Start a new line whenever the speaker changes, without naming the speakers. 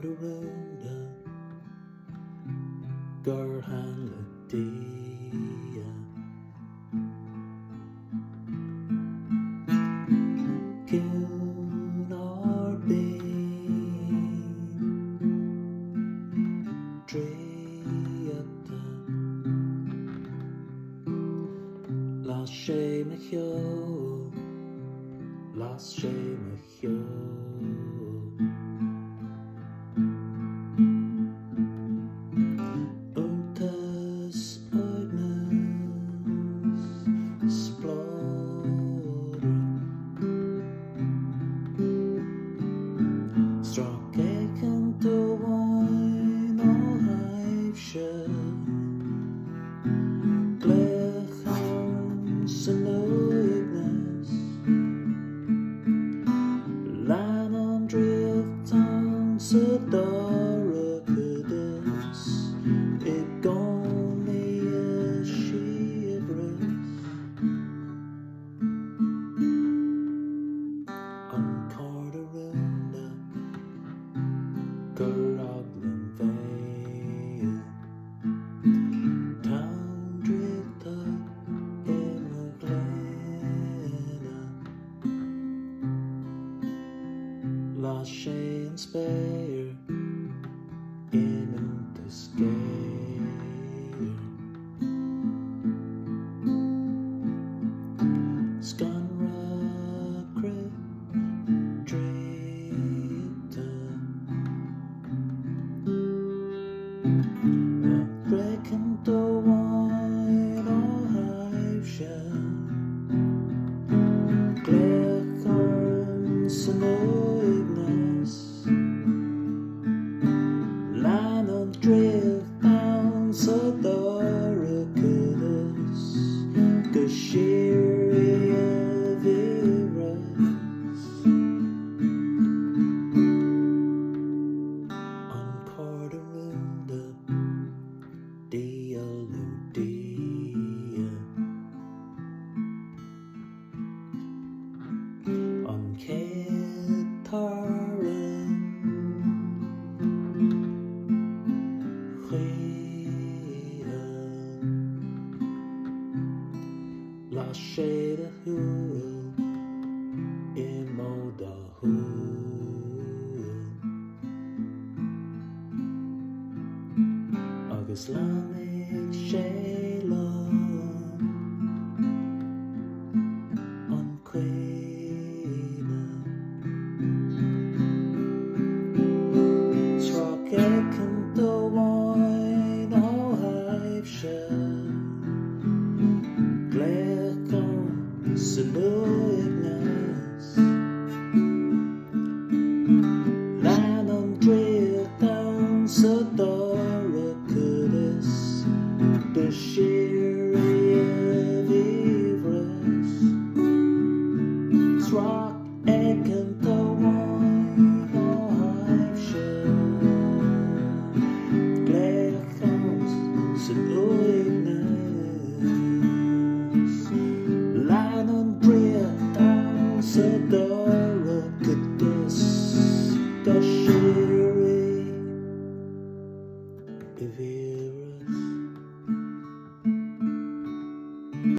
Corda Rúnda gur hanla dia Cún or bean draíocht Las sé me cheo Las sé me cheo Sracfhéachaint amháin thaibhse glaoch uaigneas lean an draíocht dorchadas I gcónaí síoraí an Corda Rúnda Coraglan bhéir draíocht Las sé an spéir inanta scéir scanra draíocht Sracfhéachaint amháin thaibhse glaoch uaigneas lean an draíocht dorchadas go síoraí bhfiabhras an Corda Rúnda dia an céad tarraing Las sé de thuail I mód a thuail agus leanfaidh sé lán an cuimhne Sracfhéachaint amháin thaibhse glaoch uaigneas lean an draíocht dorchadas go síoraí bhfiabhras Sracfhéachaint